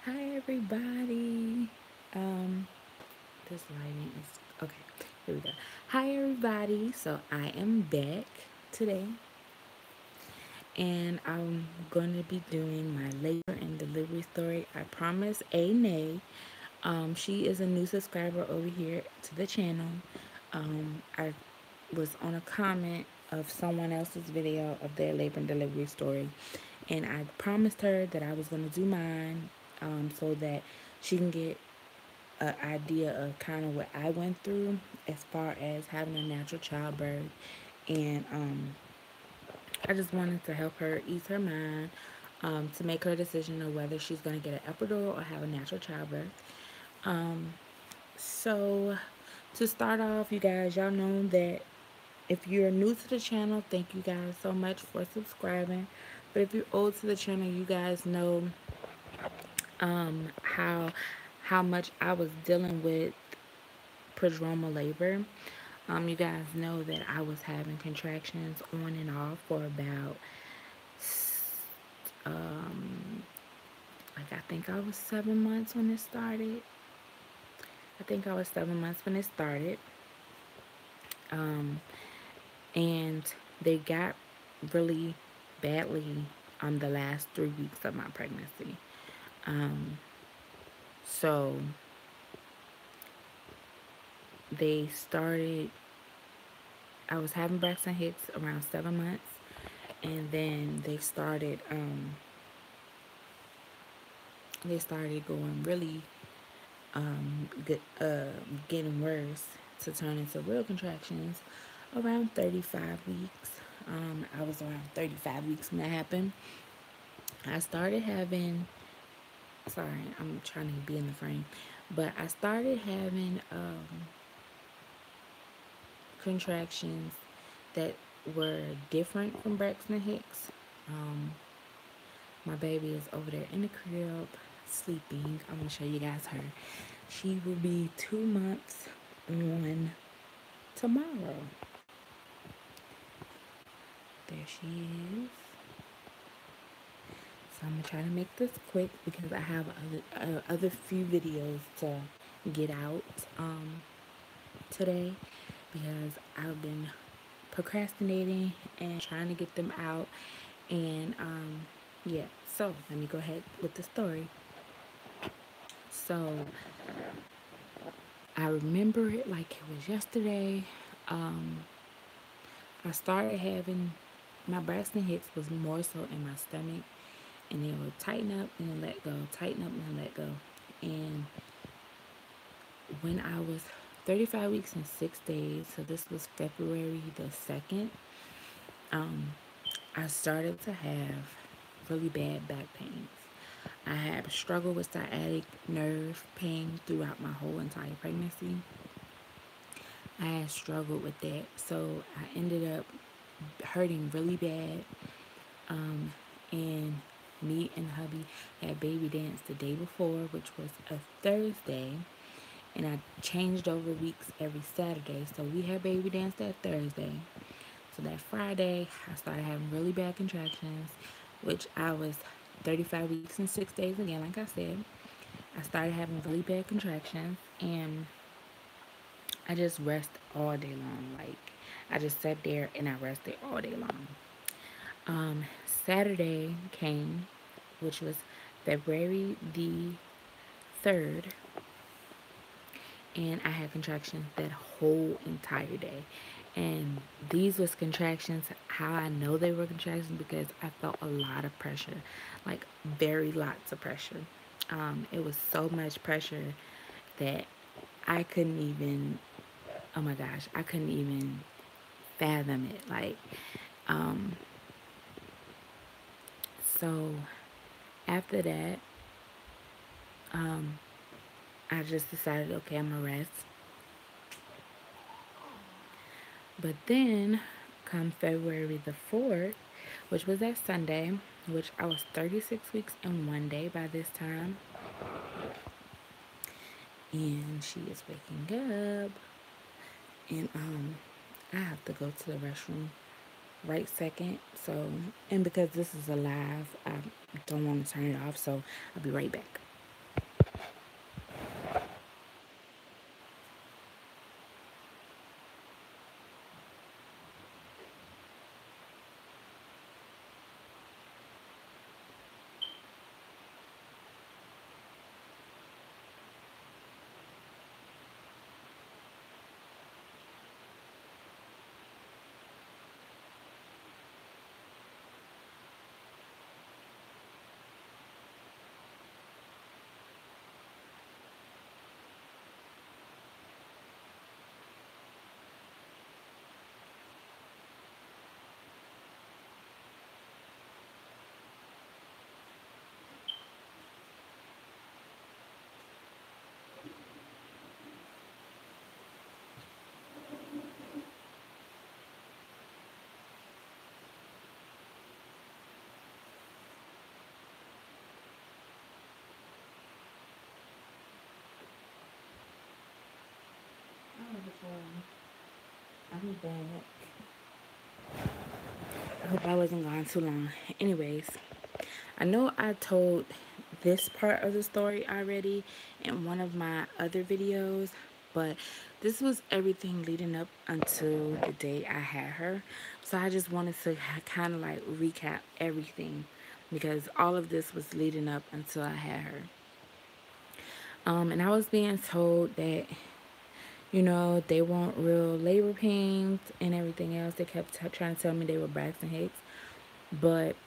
Hi everybody. Um, this lighting is okay. Here we go. Hi everybody. So I am back today, and I'm going to be doing my labor and delivery story. I promise A Nay. She is a new subscriber over here to the channel. I was on a comment of someone else's video of their labor and delivery story, and I promised her that I was going to do mine, so that she can get an idea of kind of what I went through as far as having a natural childbirth. And I just wanted to help her ease her mind, to make her decision of whether she's going to get an epidural or have a natural childbirth. So to start off, you guys, y'all know that if you're new to the channel, thank you guys so much for subscribing. But if you're old to the channel, you guys know um, how how much I was dealing with prodromal labor. You guys know that I was having contractions on and off for about, like, I think I was 7 months when it started. I think I was 7 months when it started. Um, and they got really badly on the last 3 weeks of my pregnancy. Um, so they started, I was having Braxton Hicks around 7 months, and then they started going really good, getting worse to turn into real contractions around 35 weeks. I was around 35 weeks when that happened. I started having, sorry, I'm trying to be in the frame, but I started having contractions that were different from Braxton Hicks. Um, my baby is over there in the crib sleeping. I'm gonna show you guys her. She will be 2 months on tomorrow. There she is. So I'm gonna try to make this quick because I have other few videos to get out today, because I've been procrastinating and trying to get them out. And yeah, so let me go ahead with the story. So I remember it like it was yesterday. Um, I started having, my Braxton Hicks was more so in my stomach, and it would tighten up and then let go, tighten up and then let go. And when I was 35 weeks and 6 days, so this was February the 2nd, I started to have really bad back pains. I had struggled with sciatic nerve pain throughout my whole entire pregnancy. I had struggled with that, so I ended up hurting really bad. And me and hubby had baby dance the day before, which was a Thursday, and I changed over weeks every Saturday. So we had baby dance that Thursday. So that Friday, I started having really bad contractions, which I was 35 weeks and 6 days again, like I said. I started having really bad contractions, and I just rest all day long. Like, I just sat there and I rested all day long. Saturday came, which was February the 3rd, and I had contractions that whole entire day. And these was contractions, how I know they were contractions, because I felt a lot of pressure, like very lots of pressure. It was so much pressure that I couldn't even, oh my gosh, I couldn't even fathom it. Like, um, so after that, I just decided, okay, I'm gonna rest. But then, come February the 4th, which was that Sunday, which I was 36 weeks and 1 day by this time, and she is waking up, and I have to go to the restroom right second. And because this is a live, I don't want to turn it off, so I'll be right back. I'm back. I hope I wasn't gone too long. Anyways, I know I told this part of the story already in one of my other videos, but this was everything leading up until the day I had her. So I just wanted to kind of like recap everything because all of this was leading up until I had her. And I was being told that, you know, they weren't real labor pains and everything else. They kept trying to tell me they were Braxton Hicks. But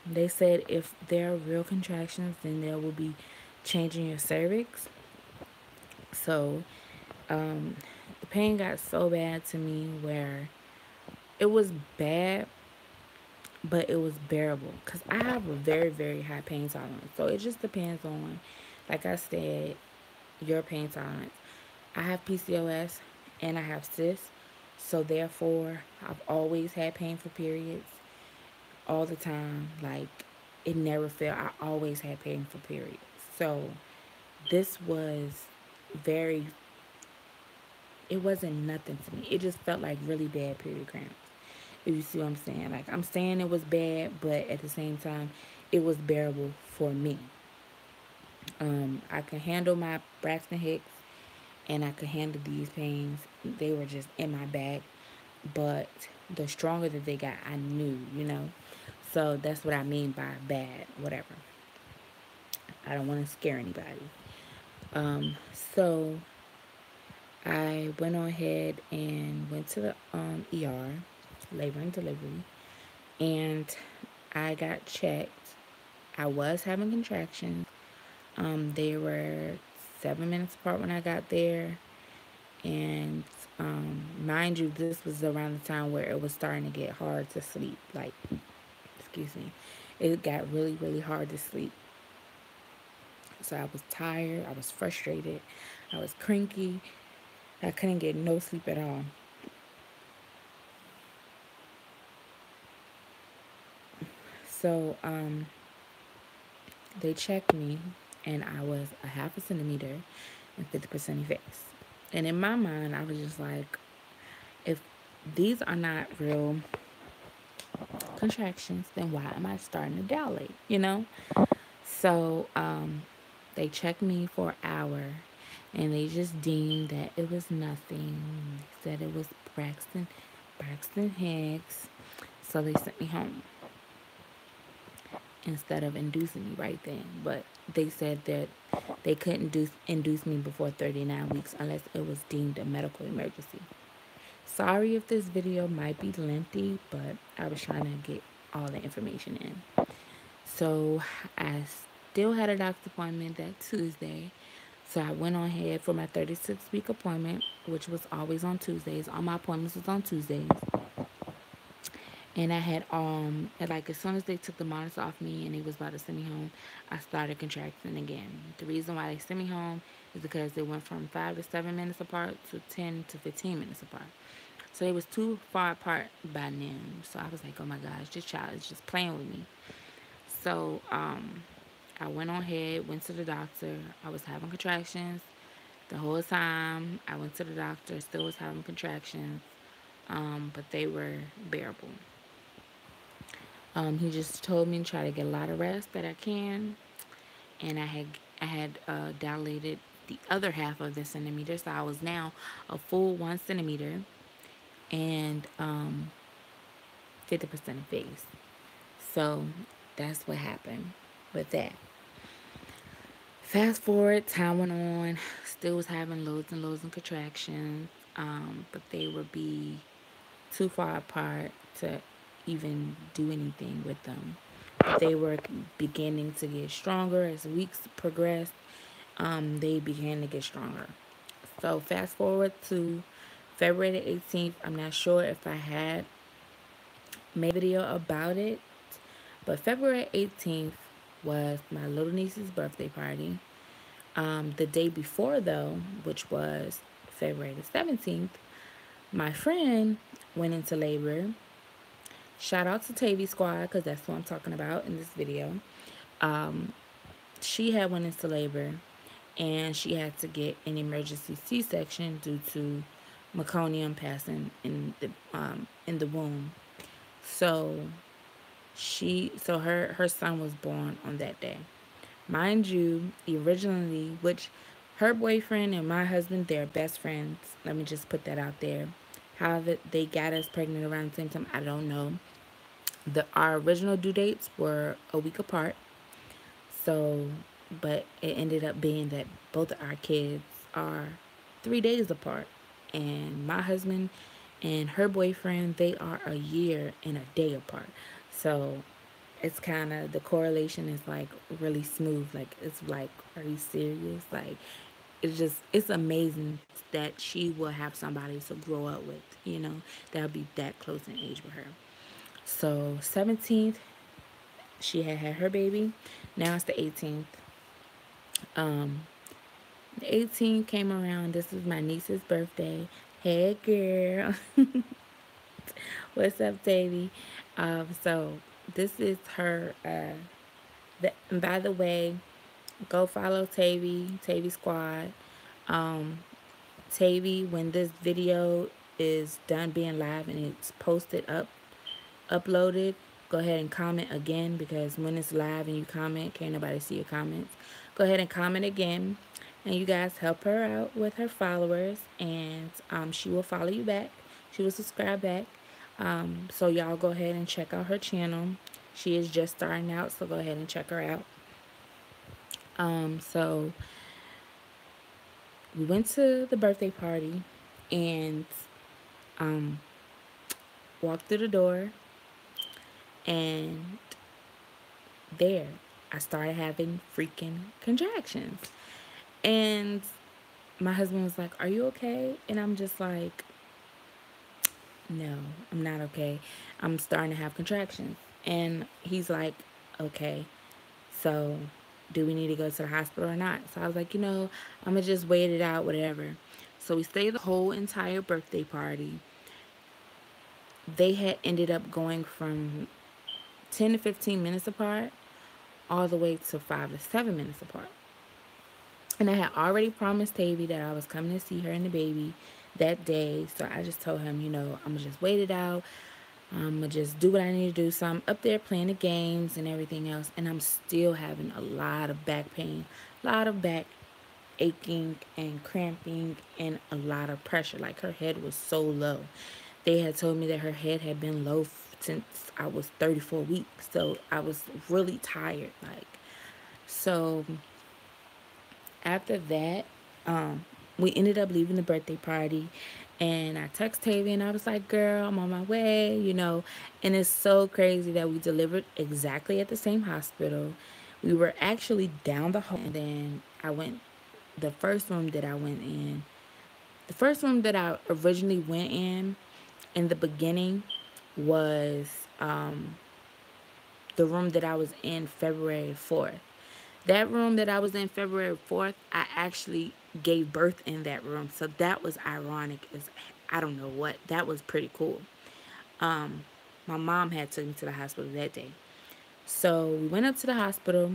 they said if there are real contractions, then there will be changing your cervix. So the pain got so bad to me where it was bad, but it was bearable because I have a very, very high pain tolerance. So it just depends on, like I said, your pain tolerance. I have PCOS and I have cysts. So therefore, I've always had painful periods all the time. Like, it never failed. I always had painful periods. So this was very, it wasn't nothing to me. It just felt like really bad period cramps. If you see what I'm saying. Like, I'm saying it was bad, but at the same time, it was bearable for me. I could handle my Braxton Hicks and I could handle these pains. They were just in my back. But the stronger that they got, I knew, you know. So that's what I mean by bad, whatever. I don't want to scare anybody. So I went on ahead and went to the ER, labor and delivery, and I got checked. I was having contractions. They were 7 minutes apart when I got there, and mind you, this was around the time where it was starting to get hard to sleep. Like, excuse me, it got really, really hard to sleep. So I was tired, I was frustrated, I was cranky, I couldn't get no sleep at all. So they checked me, and I was a half a centimeter and 50% effaced. And in my mind, I was just like, if these are not real contractions, then why am I starting to dilate, you know? So they checked me for an hour, and they just deemed that it was nothing. They said it was Braxton Hicks. So they sent me home instead of inducing me right then. But they said that they couldn't induce me before 39 weeks unless it was deemed a medical emergency. Sorry if this video might be lengthy, but I was trying to get all the information in. So I still had a doctor's appointment that Tuesday. So I went on ahead for my 36-week appointment, which was always on Tuesdays. All my appointments was on Tuesdays. And I had like, as soon as they took the monitor off me and they was about to send me home, I started contracting again. The reason why they sent me home is because they went from 5 to 7 minutes apart to 10 to 15 minutes apart. So they was too far apart by noon. So I was like, oh my gosh, this child is just playing with me. So I went on ahead, went to the doctor. I was having contractions the whole time. I went to the doctor, still was having contractions, but they were bearable. He just told me to try to get a lot of rest that I can, and I had dilated the other half of the centimeter, so I was now a full 1 centimeter and 50% effaced. So that's what happened with that. Fast forward, time went on, still was having loads and loads of contractions, but they would be too far apart to even do anything with them. But they were beginning to get stronger as weeks progressed. They began to get stronger. So fast forward to February the 18th. I'm not sure if I had made a video about it, but February 18th was my little niece's birthday party. The day before, though, which was February the 17th, my friend went into labor. Shout out to Tavy Squad, because that's what I'm talking about in this video. She had went into labor, and she had to get an emergency C-section due to meconium passing in the womb. So her son was born on that day. Mind you, originally, which her boyfriend and my husband, they're best friends. Let me just put that out there. How that they got us pregnant around the same time, I don't know. Our original due dates were a week apart. So, but it ended up being that both of our kids are 3 days apart. And my husband and her boyfriend, they are a year and a day apart. So it's kind of, the correlation is like really smooth. Like, it's like, are you serious? Like, it's amazing that she will have somebody to grow up with, that'll be that close in age with her. So 17th, she had her baby. Now it's the 18th. Um, the 18th came around. This was my niece's birthday. Hey, girl. What's up, Tavy? So this is her. And by the way, go follow Tavy Squad. Tavy, when this video is done being live and it's uploaded, go ahead and comment again, because when it's live and you comment, can't nobody see your comments. Go ahead and comment again, and you guys help her out with her followers, and she will follow you back. She will subscribe back. So y'all go ahead and check out her channel. She is just starting out, so go ahead and check her out. So we went to the birthday party and walked through the door, and there I started having freaking contractions. And my husband was like, "Are you okay?" And I'm just like, "No, I'm not okay. I'm starting to have contractions." And he's like, "Okay, so do we need to go to the hospital or not?" So I was like, I'm going to just wait it out, whatever. So we stayed the whole entire birthday party. They had ended up going from 10 to 15 minutes apart all the way to 5 to 7 minutes apart. And I had already promised Tavy that I was coming to see her and the baby that day. So I just told him, I'm going to just wait it out. I'm going to just do what I need to do. So I'm up there playing the games and everything else. And I'm still having a lot of back pain, a lot of back aching and cramping, and a lot of pressure. Like, her head was so low. They had told me that her head had been low since I was 34 weeks. So I was really tired. So after that, we ended up leaving the birthday party, and I texted Tavy and I was like, "Girl, I'm on my way," and it's so crazy that we delivered exactly at the same hospital. We were actually down the hall, and then the first room that I originally went in the beginning was the room that I was in February 4th. That room that I was in February 4th, I actually gave birth in that room. So that was ironic. I don't know what. That was pretty cool. My mom had took me to the hospital that day. So we went up to the hospital,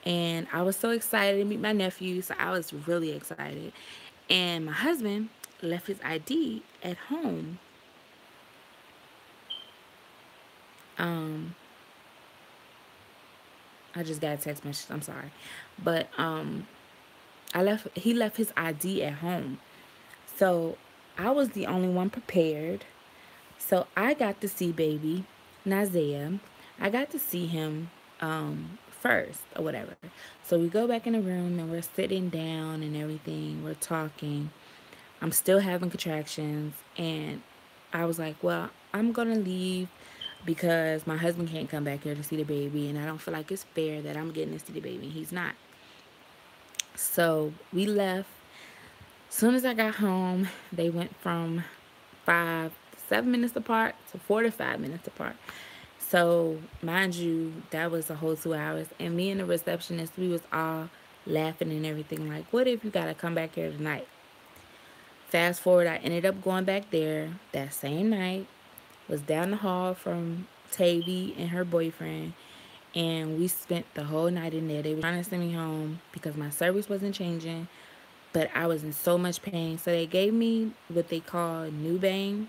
and I was so excited to meet my nephew. So I was really excited. And my husband left his ID at home. I just got a text message. I'm sorry. But he left his ID at home. So I was the only one prepared. So I got to see baby Nazia. I got to see him first or whatever. So we go back in the room and we're sitting down and everything. We're talking. I'm still having contractions, and I was like, well, I'm going to leave because my husband can't come back here to see the baby, and I don't feel like it's fair that I'm getting to see the baby and he's not. So we left. As soon as I got home, they went from 7 minutes apart to 4 to 5 minutes apart. So mind you, that was a whole 2 hours, and me and the receptionist, we was all laughing and everything, like, what if you gotta come back here tonight? Fast forward, I ended up going back there that same night, was down the hall from Tavy and her boyfriend, and we spent the whole night in there. They were trying to send me home because my service wasn't changing, but I was in so much pain. So they gave me what they call Nubane.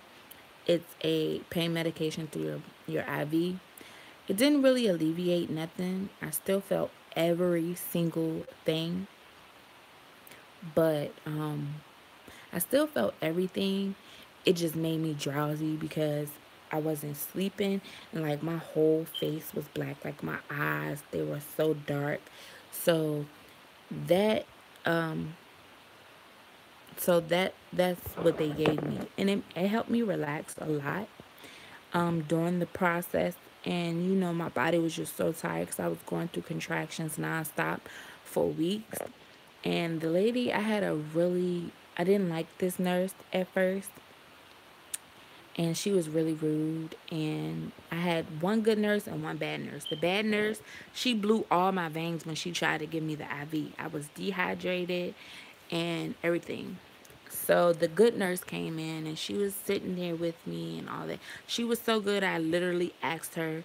It's a pain medication through your IV. It didn't really alleviate nothing. I still felt every single thing, but I still felt everything. It just made me drowsy because I wasn't sleeping, and like my whole face was black, like my eyes, they were so dark. So that um that's what they gave me, and it helped me relax a lot during the process. And my body was just so tired because I was going through contractions nonstop for weeks. And the lady, I didn't like this nurse at first, and she was really rude. And I had one good nurse and one bad nurse. The bad nurse, she blew all my veins when she tried to give me the IV. I was dehydrated and everything. So the good nurse came in and she was sitting there with me and all that. She was so good, I literally asked her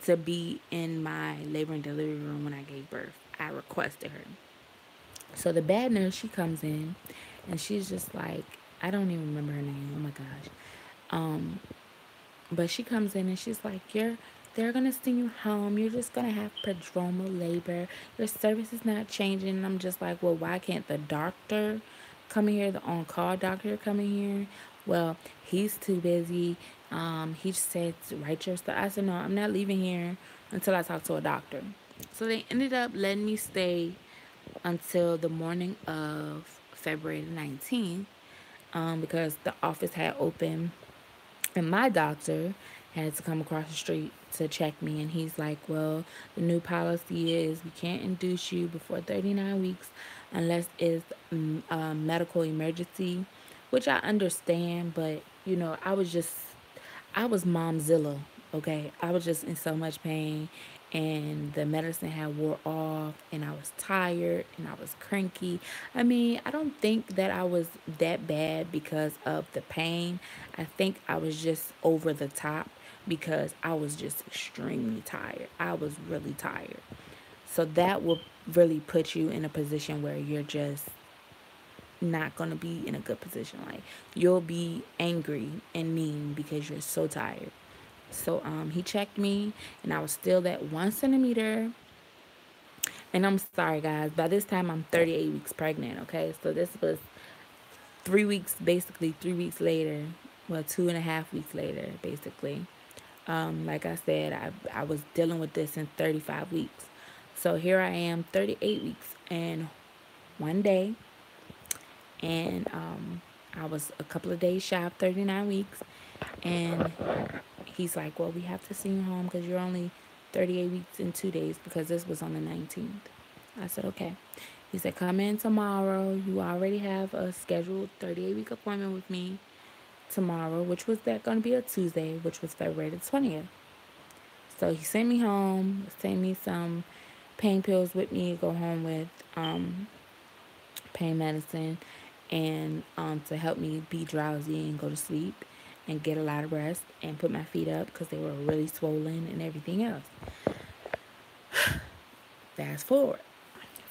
to be in my labor and delivery room when I gave birth. I requested her. So the bad nurse, she comes in and she's just like, I don't even remember her name. Oh my gosh. Um, but she comes in and she's like, they're gonna send you home. You're just gonna have prodromal labor. Your service is not changing. And I'm just like, well, why can't the doctor come in here? The on-call doctor come in here? Well, he's too busy. He said to write your stuff. I said, no, I'm not leaving here until I talk to a doctor. So they ended up letting me stay until the morning of February the 19th, because the office had opened and my doctor had to come across the street to check me. And he's like, well, the new policy is we can't induce you before 39 weeks unless it's a medical emergency, which I understand. But, I was momzilla, okay? I was just in so much pain, and the medicine had wore off, and I was tired, and I was cranky. I mean, I don't think that I was that bad because of the pain. I think I was just over the top because I was just extremely tired. I was really tired. So that will really put you in a position where you're just not going to be in a good position. Like, you'll be angry and mean because you're so tired. So he checked me, and I was still that 1 centimeter. And I'm sorry, guys. By this time, I'm 38 weeks pregnant. Okay, so this was 3 weeks, basically 3 weeks later. Well, 2.5 weeks later, basically. Like I said, I was dealing with this in 35 weeks. So here I am, 38 weeks and 1 day, and I was a couple of days shy of 39 weeks. And he's like, well, we have to send you home because you're only 38 weeks and 2 days, because this was on the 19th. I said, okay. He said, come in tomorrow. You already have a scheduled 38-week appointment with me tomorrow, which was that going to be a Tuesday, which was February the 20th. So he sent me home, sent me some pain pills with me to go home with, pain medicine, and to help me be drowsy and go to sleep and get a lot of rest, and put my feet up because they were really swollen and everything else. Fast forward,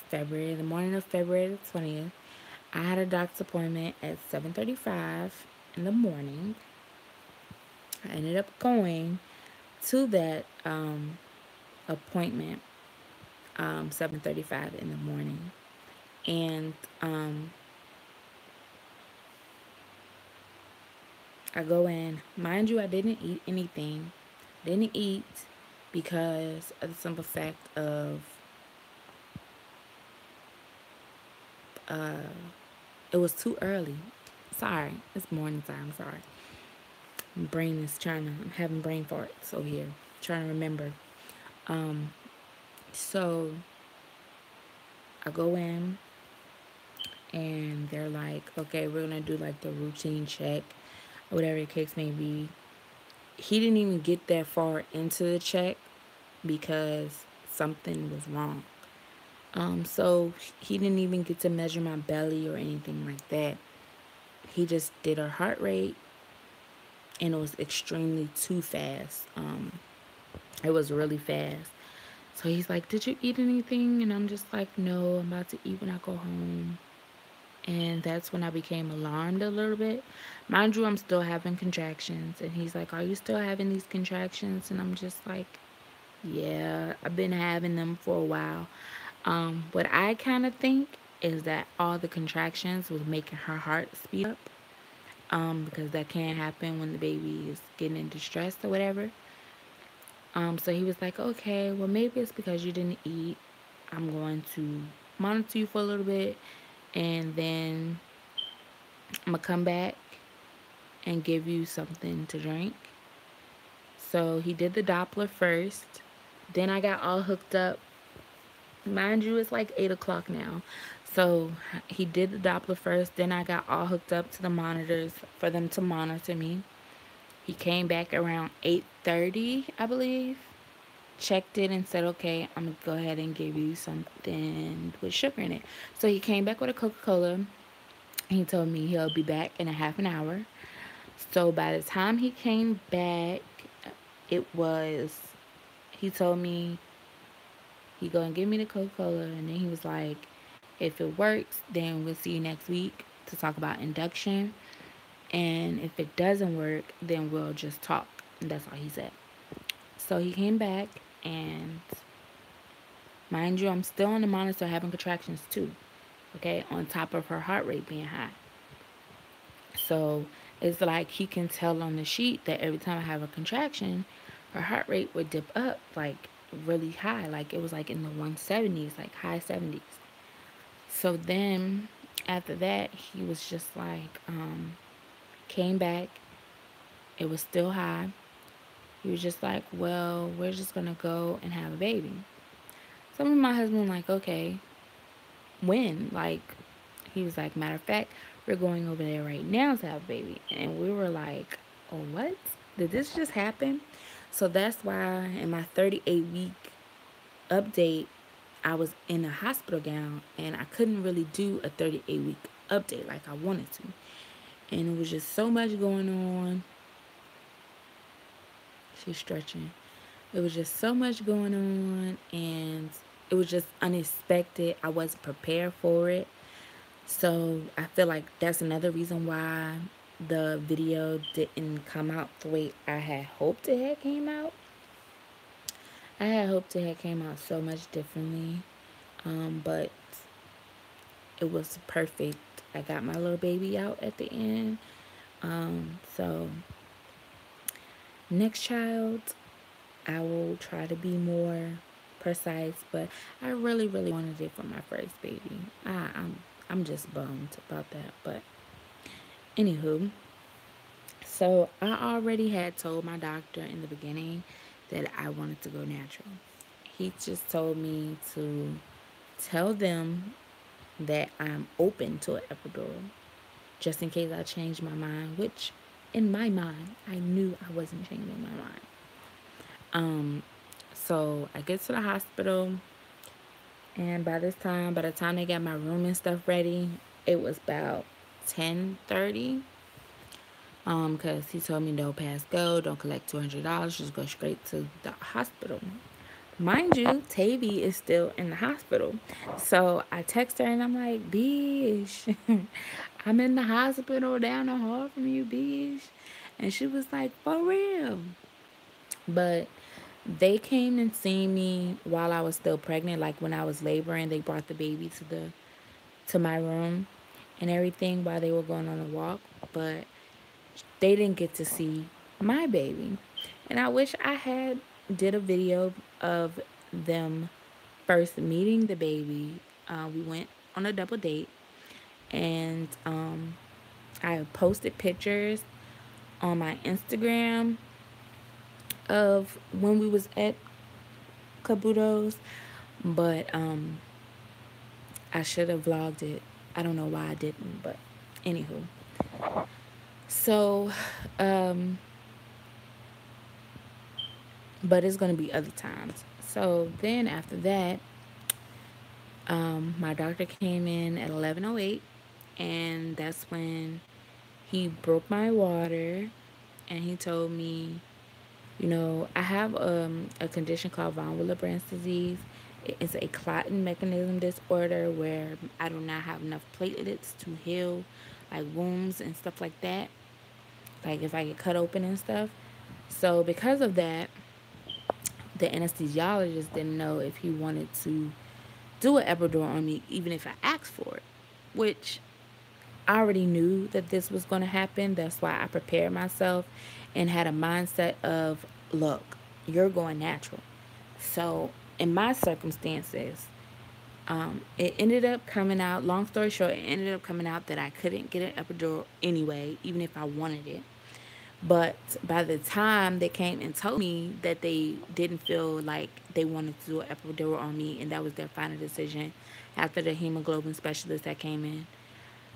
the morning of February the 20th, I had a doctor's appointment at 7:35 in the morning. I ended up going to that appointment 7:35 in the morning, and I go in. Mind you, I didn't eat anything. Didn't eat because of the simple fact of it was too early. Sorry, it's morning time. Sorry. My brain is I'm having brain farts over here. Trying to remember. So I go in, and they're like, okay, we're going to do like the routine check, or whatever the case may be. He didn't even get that far into the check because something was wrong. So he didn't even get to measure my belly or anything like that. He just did her heart rate, and it was extremely too fast. It was really fast. So he's like, did you eat anything? And I'm just like, no, I'm about to eat when I go home. And that's when I became alarmed a little bit. Mind you, I'm still having contractions. And he's like, "Are you still having these contractions?" And I'm just like, "Yeah, I've been having them for a while." What I kind of think is that all the contractions was making her heart speed up. Because that can happen when the baby is getting in distress or whatever. So he was like, "Okay, well, maybe it's because you didn't eat. I'm going to monitor you for a little bit, and then I'm gonna come back and give you something to drink." So he did the Doppler first. Then I got all hooked up. Mind you, it's like 8 o'clock now. So he did the Doppler first. Then I got all hooked up to the monitors for them to monitor me. He came back around 8:30, I believe. Checked it and said, "Okay, I'm gonna go ahead and give you something with sugar in it." So he came back with a Coca-Cola. He told me he'll be back in a half an hour. So by the time he came back, it was, he told me he gonna give me the Coca-Cola, and then he was like, "If it works, then we'll see you next week to talk about induction. And if it doesn't work, then we'll just talk." And that's all he said. So he came back, and mind you, I'm still on the monitor having contractions too. Okay, on top of her heart rate being high. So it's like he can tell on the sheet that every time I have a contraction, her heart rate would dip up like really high. Like it was like in the 170s, like high 70s. So then after that, he was just like, came back. It was still high. He was just like, "Well, we're just going to go and have a baby." So me and my husband like, "Okay, when?" Like, he was like, "Matter of fact, we're going over there right now to have a baby." And we were like, "Oh, what? Did this just happen?" So that's why in my 38-week update, I was in a hospital gown and I couldn't really do a 38-week update like I wanted to. And it was just so much going on. She's stretching. It was just so much going on, and it was just unexpected. I wasn't prepared for it. So I feel like that's another reason why the video didn't come out the way I had hoped it had came out. I had hoped it had came out so much differently, but it was perfect. I got my little baby out at the end. So next child, I will try to be more precise, but I really, really wanted it for my first baby. I'm just bummed about that, but anywho, so I already had told my doctor in the beginning that I wanted to go natural. He just told me to tell them that I'm open to an epidural, just in case I change my mind, which in my mind, I knew I wasn't changing my mind. So I get to the hospital, and by the time they got my room and stuff ready, it was about 10:30. Because he told me no pass go, don't collect $200, just go straight to the hospital. Mind you, Tavy is still in the hospital. So I text her and I'm like, "Bish, I'm in the hospital down the hall from you, Bish." And she was like, "For real?" But they came and seen me while I was still pregnant, like when I was laboring. They brought the baby to my room and everything while they were going on a walk, but they didn't get to see my baby. And I wish I had did a video of them first meeting the baby. We went on a double date, and I posted pictures on my Instagram of when we was at Kabuto's, but I should have vlogged it. I don't know why I didn't, but anywho. So, but it's gonna be other times. So then after that, my doctor came in at 11:08, and that's when he broke my water, and he told me, I have a condition called von Willebrand's disease. It's a clotting mechanism disorder where I do not have enough platelets to heal like wounds and stuff like that. Like if I get cut open and stuff. So because of that, the anesthesiologist didn't know if he wanted to do an epidural on me, even if I asked for it, which I already knew that this was going to happen. That's why I prepared myself and had a mindset of, look, you're going natural. So, in my circumstances, it ended up coming out, long story short, it ended up coming out that I couldn't get an epidural anyway, even if I wanted it. But by the time they came and told me that they didn't feel like they wanted to do an epidural on me, and that was their final decision after the hemoglobin specialist that came in,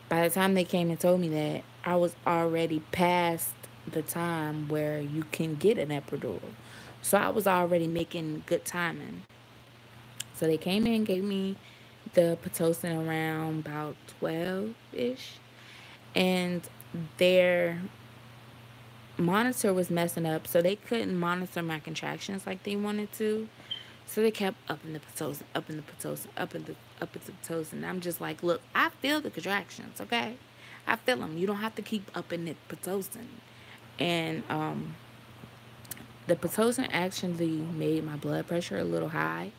by the time they came and told me that, I was already past the time where you can get an epidural. So I was already making good timing. So they came in, gave me the Pitocin around about 12 ish. And their monitor was messing up, so they couldn't monitor my contractions like they wanted to. So they kept upping the Pitocin, upping the Pitocin, upping the Pitocin. I'm just like, look, I feel the contractions, okay? I feel them. You don't have to keep upping the Pitocin. And the Pitocin actually made my blood pressure a little high.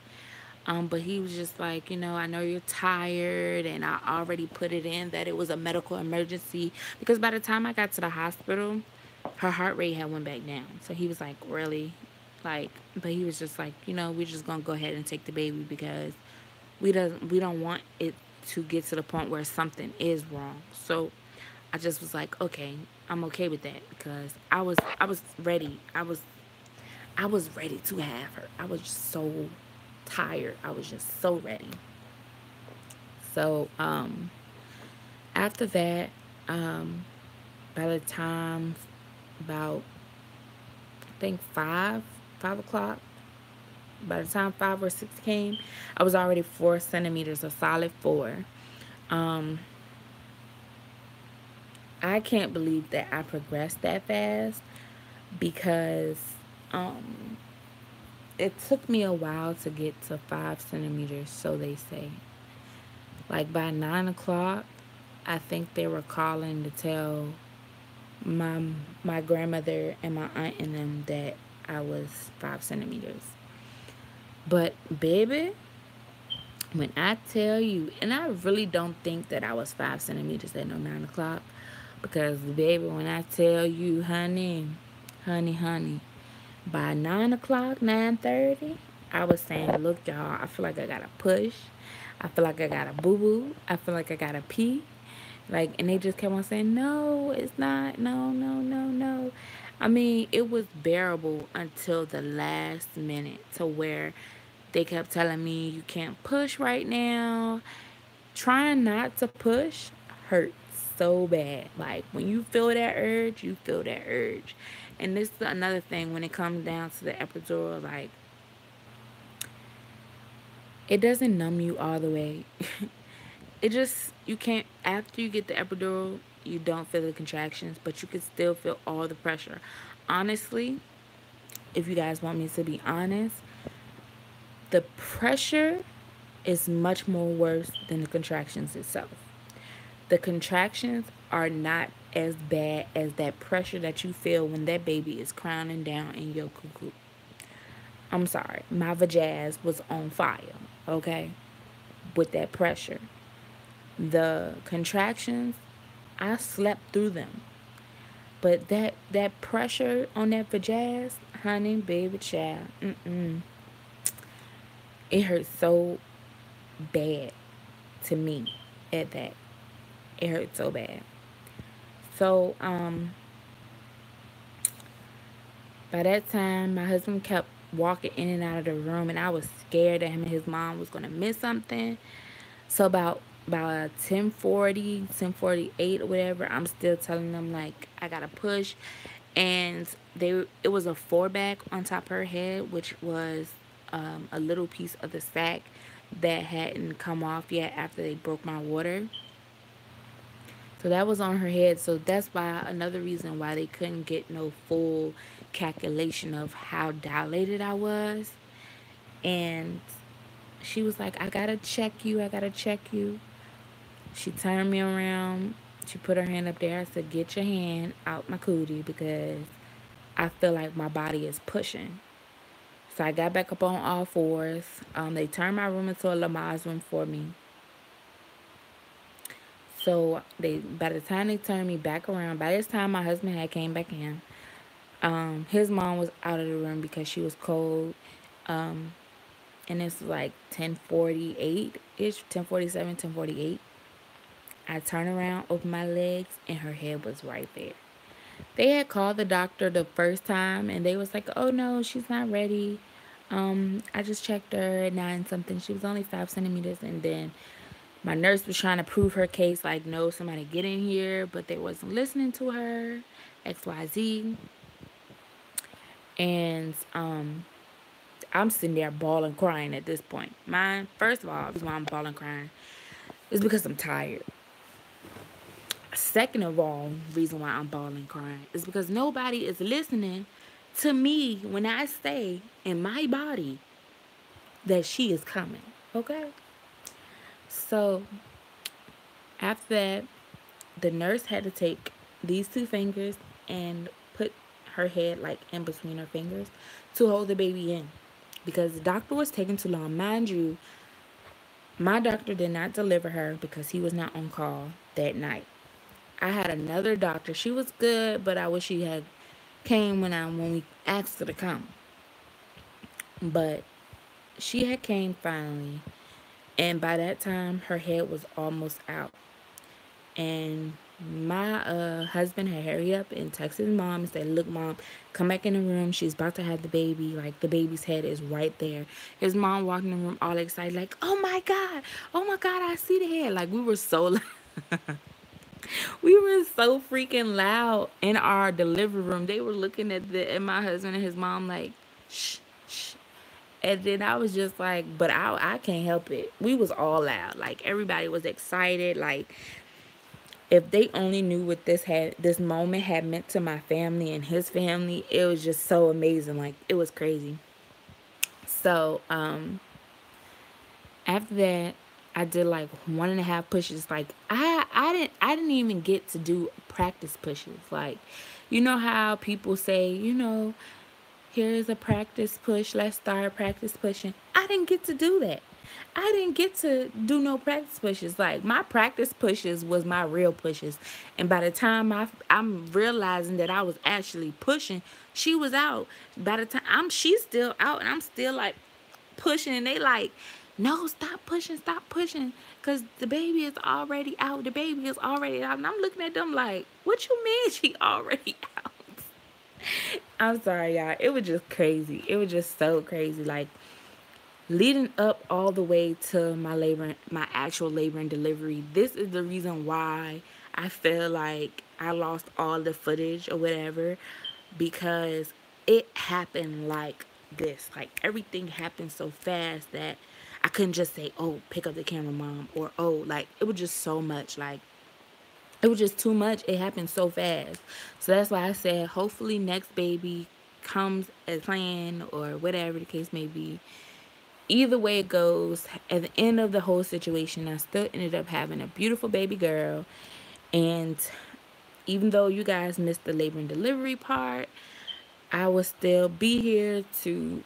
But he was just like, I know you're tired, and I already put it in that it was a medical emergency, because by the time I got to the hospital, her heart rate had went back down. So he was like, really? Like, but he was just like, we're just gonna go ahead and take the baby because we don't want it to get to the point where something is wrong. So I just was like, okay, I'm okay with that, because I was ready. I was ready to have her. I was just so tired. I was just so ready. So after that, by the time about, I think, five o'clock, by the time 5 or 6 came, I was already 4 centimeters, a solid 4. Um, I can't believe that I progressed that fast, because um, it took me a while to get to 5 centimeters, so they say. Like by 9 o'clock, I think they were calling to tell my my grandmother and my aunt and them that I was 5 centimeters. But baby, when I tell you, and I really don't think that I was 5 centimeters at no 9 o'clock, because baby, when I tell you, honey, by 9 o'clock, 9:30, I was saying, look, y'all, I feel like I gotta push. I feel like I gotta boo boo. I feel like I gotta pee. Like, and they just kept on saying, no, it's not. No, no, no, no. I mean, it was bearable until the last minute, to where they kept telling me, you can't push right now. Trying not to push hurts so bad. Like, when you feel that urge, you feel that urge. And this is another thing when it comes down to the epidural, like, it doesn't numb you all the way. It just, you can't, after you get the epidural, you don't feel the contractions, but you can still feel all the pressure. Honestly, if you guys want me to be honest, the pressure is much more worse than the contractions itself. The contractions are not as bad as that pressure that you feel when that baby is crowning down in your cuckoo. I'm sorry, my vajazz was on fire, okay, with that pressure. The contractions, I slept through them. But that pressure on that vajazz, honey, baby, child, it hurt so bad to me at that. It hurt so bad. So, by that time, my husband kept walking in and out of the room, and I was scared that him and his mom was gonna miss something. So about 10:40, 10:48 or whatever, I'm still telling them like I gotta push, and it was a 4 back on top of her head, which was a little piece of the sack that hadn't come off yet after they broke my water. So that was on her head. So that's why, another reason why they couldn't get no full calculation of how dilated I was. And She was like, I gotta check you. I gotta check you. She turned me around. She put her hand up there. I said, get your hand out my cootie because I feel like my body is pushing. So I got back up on all fours. They turned my room into a Lamaze room for me. So by the time they turned me back around, by this time my husband had came back in. His mom was out of the room because she was cold. And it's like 10:48 ish, 10:47, 10:48. I turned around, opened my legs, and her head was right there. They had called the doctor the first time, and they was like, "Oh no, she's not ready. I just checked her at 9 something. She was only 5 centimeters." And then my nurse was trying to prove her case, like, "No, somebody get in here," but they wasn't listening to her. XYZ, and I'm sitting there bawling, crying at this point. First of all, the reason why I'm bawling, crying is because I'm tired. Second of all, reason why I'm bawling, crying is because nobody is listening to me when I say in my body that she is coming. Okay? So after that, the nurse had to take these two fingers and put her head like in between her fingers to hold the baby in because the doctor was taking too long. Mind you, my doctor did not deliver her because he was not on call that night. I had another doctor. She was good, but I wish she had came when we asked her to come. But she had came finally, and by that time her head was almost out. And my husband had hurry up and texted his mom and said, "Look, mom, come back in the room. She's about to have the baby. Like the baby's head is right there." His mom walked in the room all excited, like, oh my God, I see the head." Like we were so we were so freaking loud in our delivery room. They were looking at my husband and his mom like, shh, shh. And then I was just like, but I can't help it. We was all loud. Like everybody was excited. Like if they only knew what this moment had meant to my family and his family, it was just so amazing. Like it was crazy. So after that, I did like 1.5 pushes. Like I didn't even get to do practice pushes. Like you know how people say, here's a practice push, let's start practice pushing. I didn't get to do that. I didn't get to do no practice pushes. Like my practice pushes was my real pushes. And by the time I'm realizing that I was actually pushing, she was out. By the time she's still out and I'm still like pushing, and they like, "No, stop pushing because the baby is already out. The baby is already out." And I'm looking at them like, "What you mean she already out?" I'm sorry, y'all. It was just crazy. It was just so crazy. Like leading up all the way to my actual labor and delivery. This is the reason why I feel like I lost all the footage or whatever, because it happened like this. Like everything happened so fast that I couldn't just say, "Oh, pick up the camera, mom," or "Oh," like it was just so much. Like it was just too much. It happened so fast. So that's why I said, hopefully next baby comes as planned or whatever the case may be. Either way it goes, at the end of the whole situation, I still ended up having a beautiful baby girl. And even though you guys missed the labor and delivery part, I will still be here to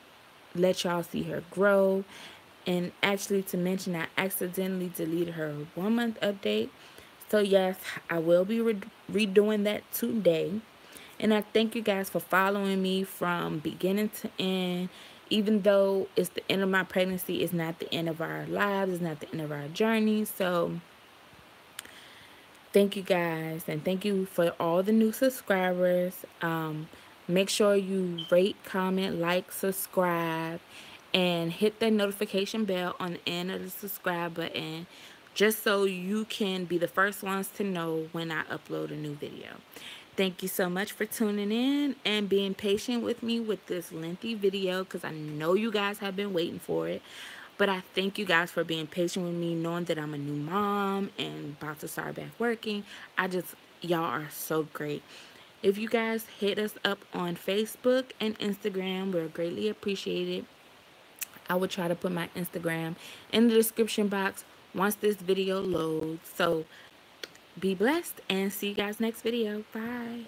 let y'all see her grow. And actually, to mention, I accidentally deleted her 1 month update. So yes, I will be redoing that today. And I thank you guys for following me from beginning to end. Even though it's the end of my pregnancy, it's not the end of our lives, it's not the end of our journey. So thank you guys, and thank you for all the new subscribers. Make sure you rate, comment, like, subscribe, and hit that notification bell on the end of the subscribe button, just so you can be the first ones to know when I upload a new video. Thank you so much for tuning in and being patient with me with this lengthy video, because I know you guys have been waiting for it. But I thank you guys for being patient with me, knowing that I'm a new mom and about to start back working. Y'all are so great. If you guys hit us up on Facebook and Instagram, we're greatly appreciated. I will try to put my Instagram in the description box once this video loads. So be blessed and see you guys next video. Bye.